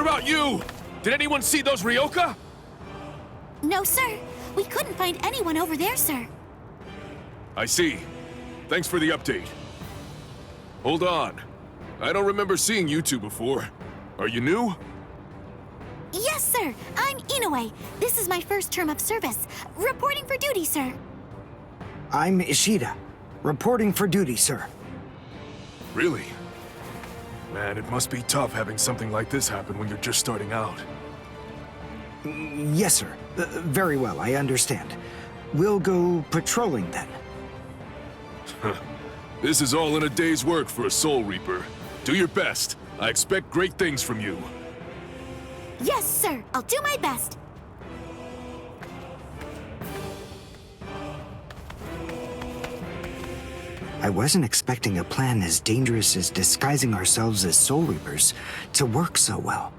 about you? Did anyone see those Ryoka? No, sir. We couldn't find anyone over there, sir. I see. Thanks for the update. Hold on. I don't remember seeing you two before. Are you new? Yes, sir. I'm Inoue. This is my first term of service. Reporting for duty, sir. I'm Ishida. Reporting for duty, sir. Really? Man, it must be tough having something like this happen when you're just starting out. Yes, sir. Very well, I understand. We'll go patrolling then. This is all in a day's work for a Soul Reaper. Do your best. I expect great things from you. Yes, sir. I'll do my best. I wasn't expecting a plan as dangerous as disguising ourselves as Soul Reapers to work so well.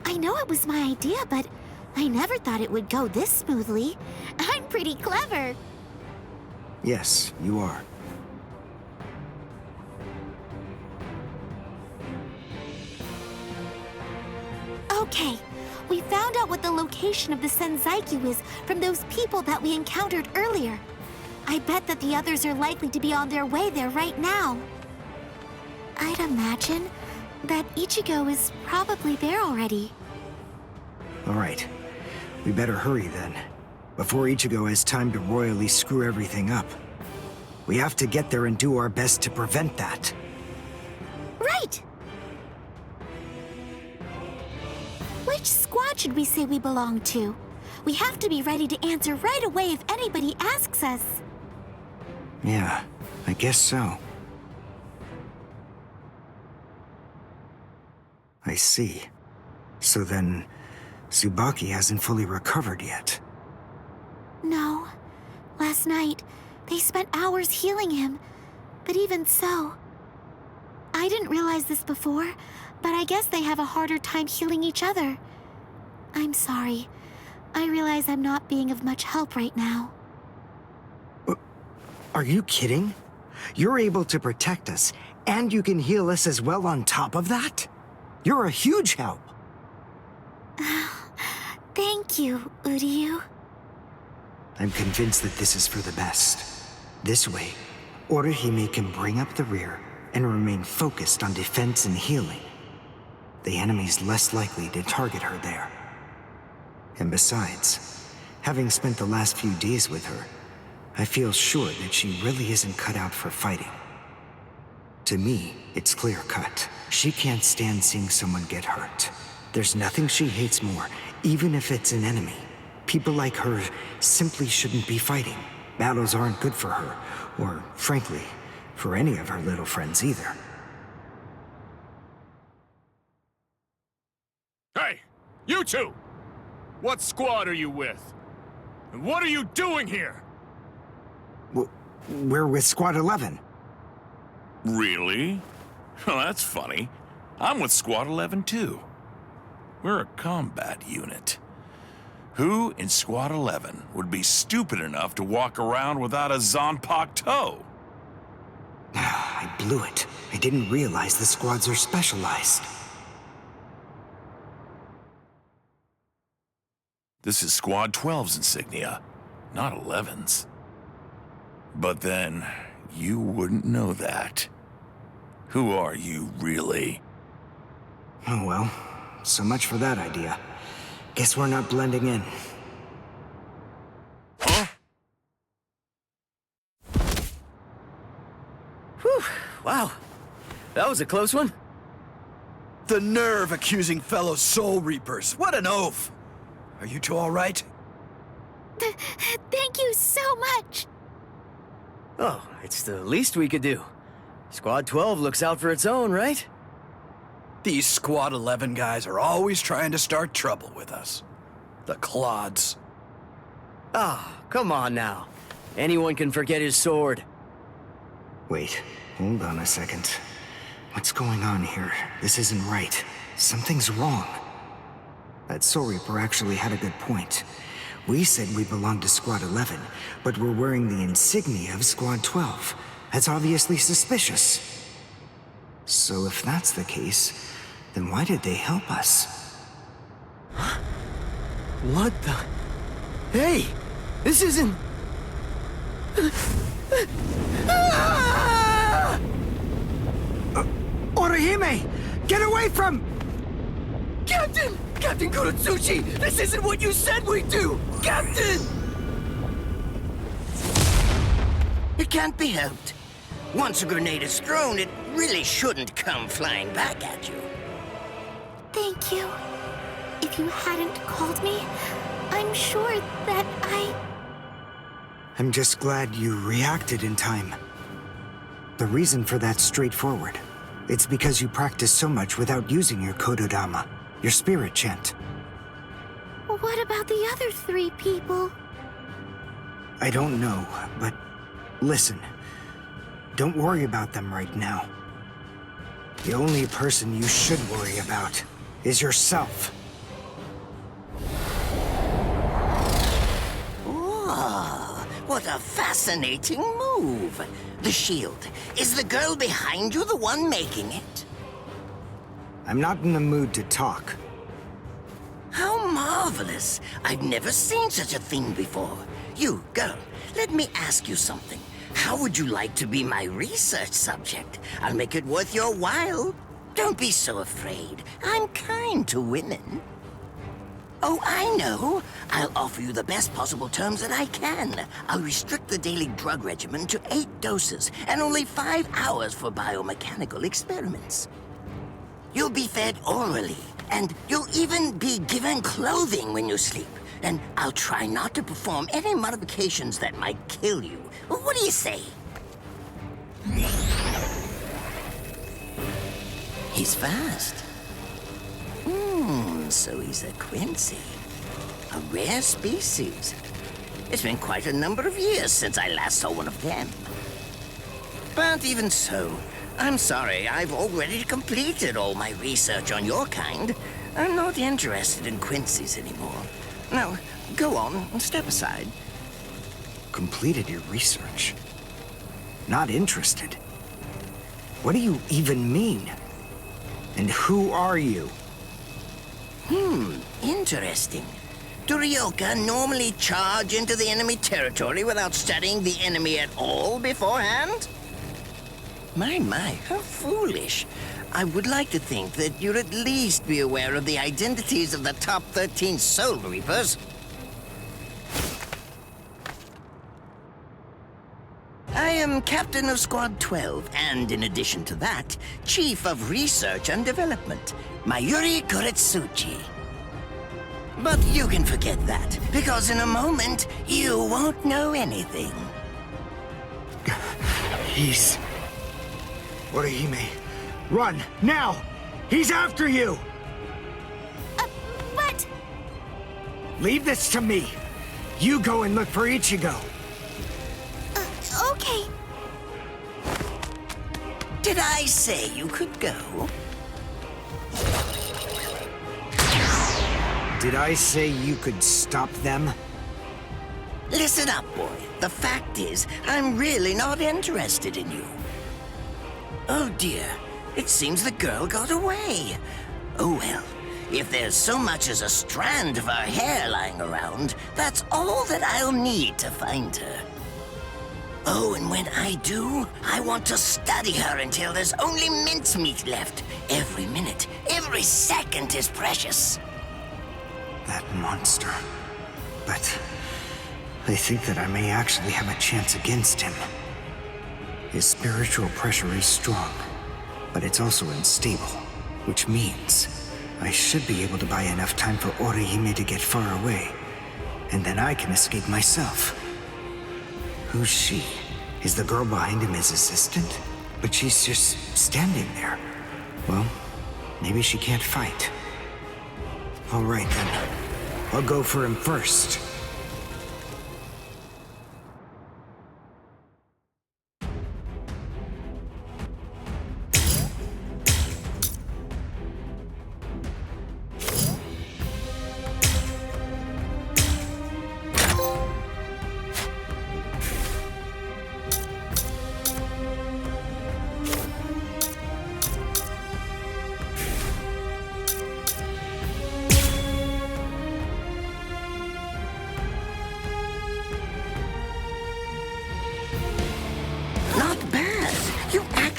I know it was my idea, but I never thought it would go this smoothly. I'm pretty clever. Yes, you are. Okay, we found out what the location of the Senzaikyu is from those people that we encountered earlier. I bet that the others are likely to be on their way there right now. I'd imagine that Ichigo is probably there already. All right. We better hurry then, before Ichigo has time to royally screw everything up. We have to get there and do our best to prevent that. Right! Which squad should we say we belong to? We have to be ready to answer right away if anybody asks us. Yeah, I guess so. I see. So then, Tsubaki hasn't fully recovered yet. No. Last night, they spent hours healing him. But even so... I didn't realize this before, but I guess they have a harder time healing each other. I'm sorry. I realize I'm not being of much help right now. Are you kidding? You're able to protect us, and you can heal us as well on top of that? You're a huge help. Thank you, Uryu. I'm convinced that this is for the best. This way, Orihime can bring up the rear and remain focused on defense and healing. The enemy's less likely to target her there. And besides, having spent the last few days with her, I feel sure that she really isn't cut out for fighting. To me, it's clear-cut. She can't stand seeing someone get hurt. There's nothing she hates more, even if it's an enemy. People like her simply shouldn't be fighting. Battles aren't good for her, or, frankly, for any of her little friends either. Hey, you two! What squad are you with? And what are you doing here? We're with Squad 11. Really? Well, that's funny. I'm with Squad 11 too. We're a combat unit. Who in Squad 11 would be stupid enough to walk around without a Zanpakuto toe? I blew it. I didn't realize the squads are specialized. This is Squad 12's insignia, not 11's. But then, you wouldn't know that. Who are you, really? Oh well, so much for that idea. Guess we're not blending in. Huh? Whew, wow. That was a close one. The nerve accusing fellow Soul Reapers. What an oaf! Are you two all right? Thank you so much. Oh, it's the least we could do. Squad 12 looks out for its own, right? These Squad 11 guys are always trying to start trouble with us. The clods. Ah, come on now. Anyone can forget his sword. Wait, hold on a second. What's going on here? This isn't right. Something's wrong. That Soul Reaper actually had a good point. We said we belonged to Squad 11, but we're wearing the insignia of Squad 12. That's obviously suspicious. So if that's the case, then why did they help us? What the? Hey! This isn't... Orihime! Get away from... Captain! Captain Kuratsuchi! This isn't what you said we'd do! Captain! It can't be helped. Once a grenade is thrown, it really shouldn't come flying back at you. Thank you. If you hadn't called me, I'm sure that I'm just glad you reacted in time. The reason for that's straightforward. It's because you practiced so much without using your Kododama, your spirit chant. What about the other 3 people? I don't know, but listen. Don't worry about them right now. The only person you should worry about is yourself. Oh, what a fascinating move. The shield. Is the girl behind you the one making it? I'm not in the mood to talk. How marvelous. I've never seen such a thing before. You, girl, let me ask you something. How would you like to be my research subject? I'll make it worth your while. Don't be so afraid. I'm kind to women. Oh, I know. I'll offer you the best possible terms that I can. I'll restrict the daily drug regimen to 8 doses and only 5 hours for biomechanical experiments. You'll be fed orally, and you'll even be given clothing when you sleep. And I'll try not to perform any modifications that might kill you. What do you say? He's fast. So he's a Quincy. A rare species. It's been quite a number of years since I last saw one of them. But even so, I'm sorry, I've already completed all my research on your kind. I'm not interested in Quincy's anymore. Now, go on and step aside. Completed your research? Not interested? What do you even mean? And who are you? Interesting. Do Ryoka normally charge into the enemy territory without studying the enemy at all beforehand? My, how foolish. I would like to think that you'd at least be aware of the identities of the top 13 Soul Reapers. I am Captain of Squad 12, and in addition to that, Chief of Research and Development, Mayuri Kuretsuchi. But you can forget that, because in a moment, you won't know anything. He's... Orihime, run, now! He's after you! But... Leave this to me. You go and look for Ichigo. Okay. Did I say you could go? Did I say you could stop them? Listen up, boy. The fact is, I'm really not interested in you. Oh dear, it seems the girl got away. Oh well, if there's so much as a strand of her hair lying around, that's all that I'll need to find her. Oh, and when I do, I want to study her until there's only mincemeat left. Every minute, every second is precious. That monster. But I think that I may actually have a chance against him. His spiritual pressure is strong, but it's also unstable, which means I should be able to buy enough time for Orihime to get far away, and then I can escape myself. Who's she? Is the girl behind him his assistant? But she's just standing there. Well, maybe she can't fight. All right then. I'll go for him first.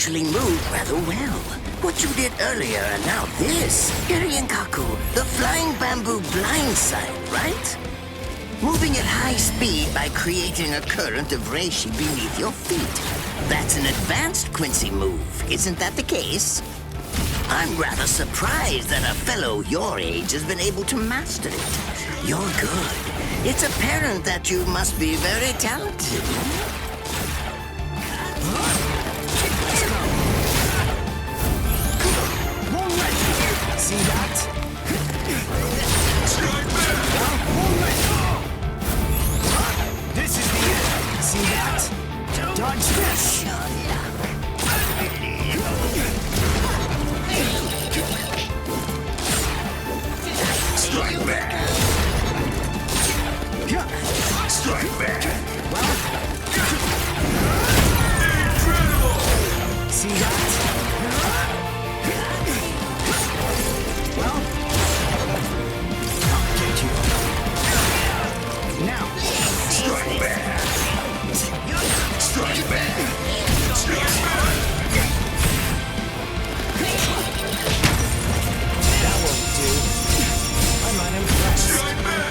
actually move rather well. What you did earlier and now this. Kaku, the flying bamboo blindside, right? Moving at high speed by creating a current of reishi beneath your feet. That's an advanced Quincy move, isn't that the case? I'm rather surprised that a fellow your age has been able to master it. You're good. It's apparent that you must be very talented. See that? This is the end. See that? Dodge this. Strike back! Strike back! Incredible! See that? Well, I'll get you. Now, Strike back! Strike back! Strike back! that won't do. I'm unimpressed. Strike back!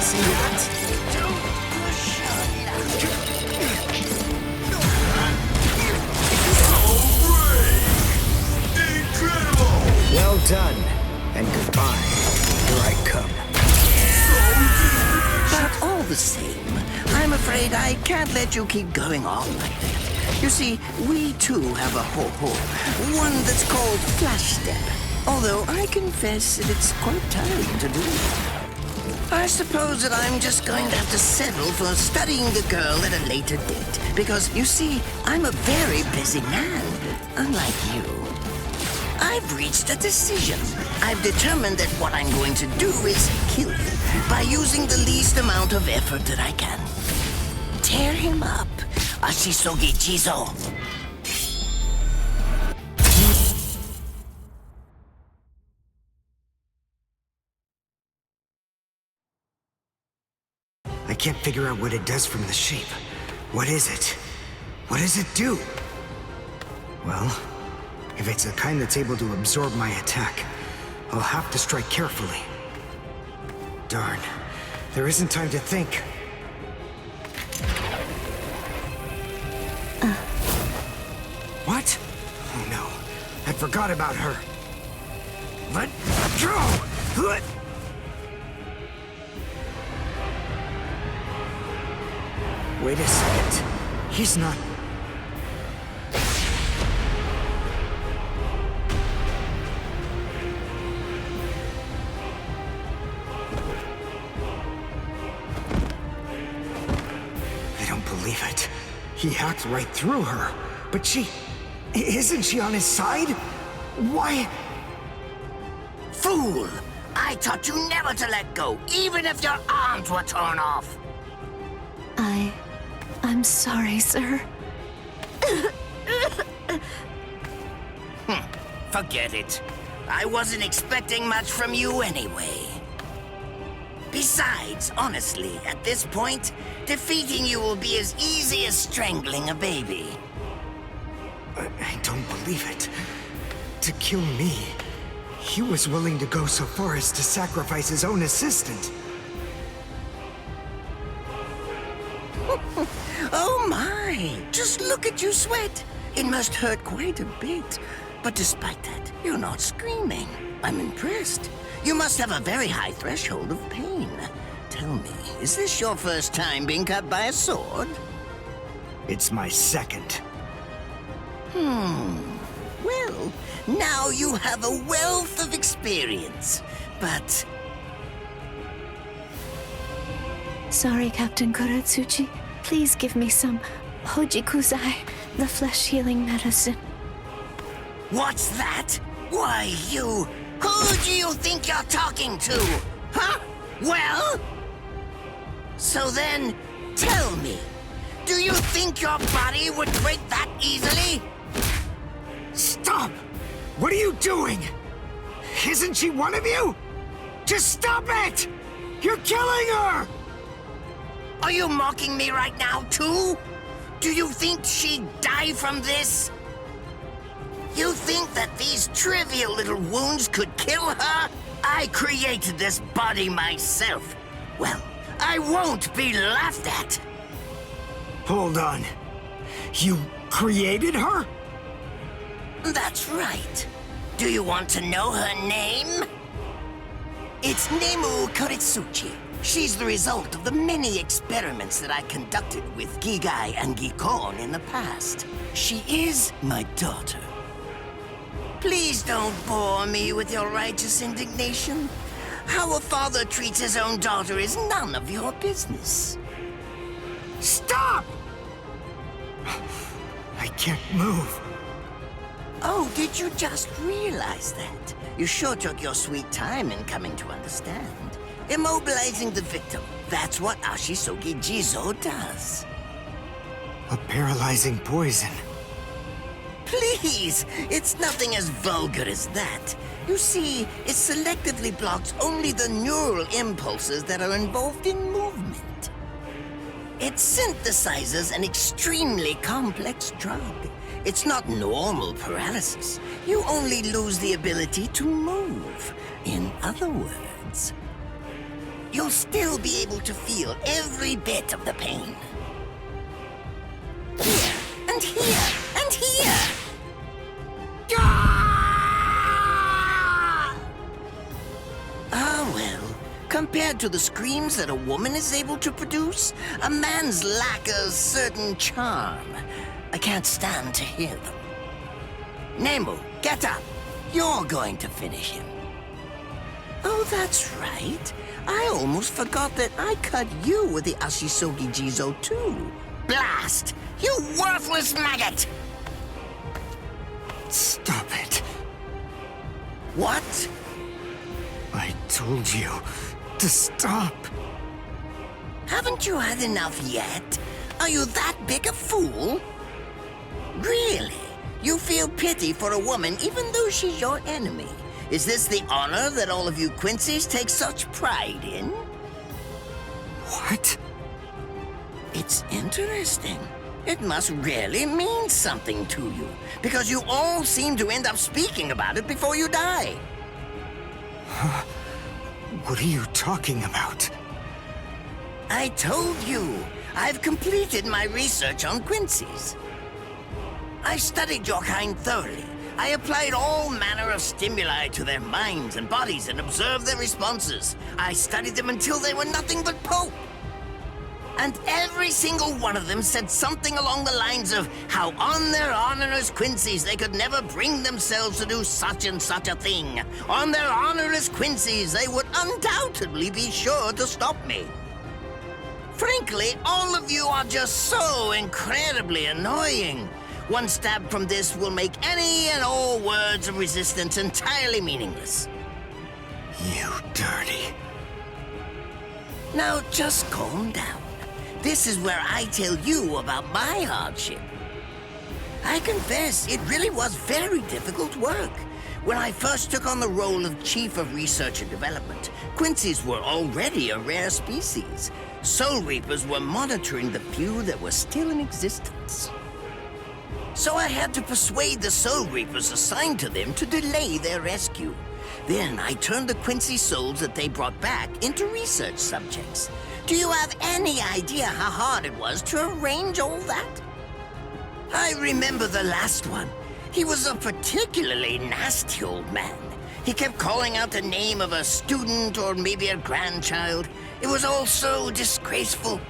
See that? Incredible! Well done, and goodbye. Here I come. But all the same, I'm afraid I can't let you keep going on like that. You see, we too have a ho-ho, one that's called Flash Step. Although I confess that it's quite tiring to do. I suppose that I'm just going to have to settle for studying the girl at a later date. Because, you see, I'm a very busy man, unlike you. I've reached a decision. I've determined that what I'm going to do is kill you by using the least amount of effort that I can. Tear him up. Ashisogi Chizo. I can't figure out what it does from the shape. What is it? What does it do? Well, if it's the kind that's able to absorb my attack, I'll have to strike carefully. Darn, there isn't time to think. What? Oh no, I forgot about her. Let go! Let... Wait a second. He's not... I don't believe it. He hacked right through her. But she... Isn't she on his side? Why... Fool! I taught you never to let go, even if your arms were torn off. I'm sorry, sir. Forget it. I wasn't expecting much from you anyway. Besides, honestly, at this point, defeating you will be as easy as strangling a baby. I don't believe it. To kill me, he was willing to go so far as to sacrifice his own assistant. Oh my! Just look at you sweat! It must hurt quite a bit. But despite that, you're not screaming. I'm impressed. You must have a very high threshold of pain. Tell me, is this your first time being cut by a sword? It's my second. Well, now you have a wealth of experience. But Sorry, Captain Kuratsuchi. Please give me some Hojikuzai, the flesh-healing medicine. what's that? Why, you... Who do you think you're talking to? Huh? Well? So then, tell me, do you think your body would break that easily? Stop! What are you doing? Isn't she one of you? Just stop it! You're killing her! Are you mocking me right now, too? Do you think she'd die from this? You think that these trivial little wounds could kill her? I created this body myself. Well, I won't be laughed at. Hold on. You created her? That's right. Do you want to know her name? It's Nemu Koritsuchi. She's the result of the many experiments that I conducted with Gigai and Gikon in the past. She is my daughter. Please don't bore me with your righteous indignation. How a father treats his own daughter is none of your business. Stop! I can't move. Oh, did you just realize that? You sure took your sweet time in coming to understand. Immobilizing the victim. That's what Ashisogi Jizo does. A paralyzing poison. Please! It's nothing as vulgar as that. You see, it selectively blocks only the neural impulses that are involved in movement. It synthesizes an extremely complex drug. It's not normal paralysis. You only lose the ability to move. In other words, you'll still be able to feel every bit of the pain. Here, and here, and here! Ah, well, compared to the screams that a woman is able to produce, a man's lack a certain charm. I can't stand to hear them. Nemu, get up. You're going to finish him. Oh, that's right. I almost forgot that I cut you with the Ashisogi Jizo too. Blast! You worthless maggot! Stop it. What? I told you to stop. Haven't you had enough yet? Are you that big a fool? Really? You feel pity for a woman even though she's your enemy? Is this the honor that all of you Quincy's take such pride in? What? It's interesting. It must really mean something to you, because you all seem to end up speaking about it before you die. What are you talking about? I told you, I've completed my research on Quincy's. I studied your kind thoroughly. I applied all manner of stimuli to their minds and bodies and observed their responses. I studied them until they were nothing but pulp. And every single one of them said something along the lines of how on their honor as Quincy's they could never bring themselves to do such and such a thing. On their honor as Quincy's they would undoubtedly be sure to stop me. Frankly, all of you are just so incredibly annoying. One stab from this will make any and all words of resistance entirely meaningless. You dirty. Now just calm down. This is where I tell you about my hardship. I confess, it really was very difficult work. When I first took on the role of Chief of Research and Development, Quincy's were already a rare species. Soul Reapers were monitoring the few that were still in existence. So I had to persuade the Soul Reapers assigned to them to delay their rescue. Then I turned the Quincy souls that they brought back into research subjects. Do you have any idea how hard it was to arrange all that? I remember the last one. He was a particularly nasty old man. He kept calling out the name of a student or maybe a grandchild. It was all so disgraceful.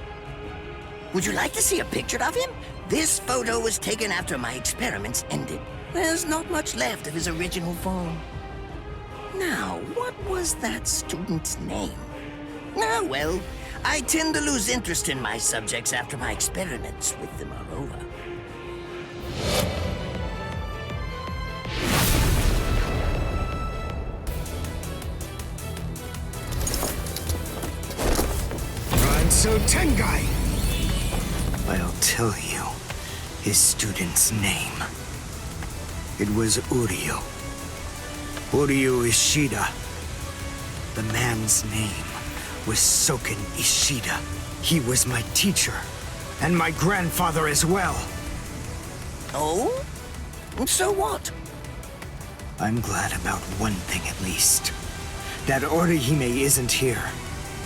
Would you like to see a picture of him? This photo was taken after my experiments ended. There's not much left of his original form. Now, what was that student's name? Ah, well, I tend to lose interest in my subjects after my experiments with them are over. Ranso Tengai! I'll tell you his student's name. It was Uryu. Uryu Ishida. The man's name was Soken Ishida. He was my teacher, and my grandfather as well. Oh? So what? I'm glad about one thing at least. That Orihime isn't here.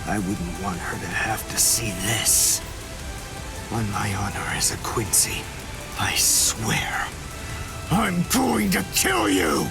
I wouldn't want her to have to see this. On my honor as a Quincy, I swear, I'm going to kill you!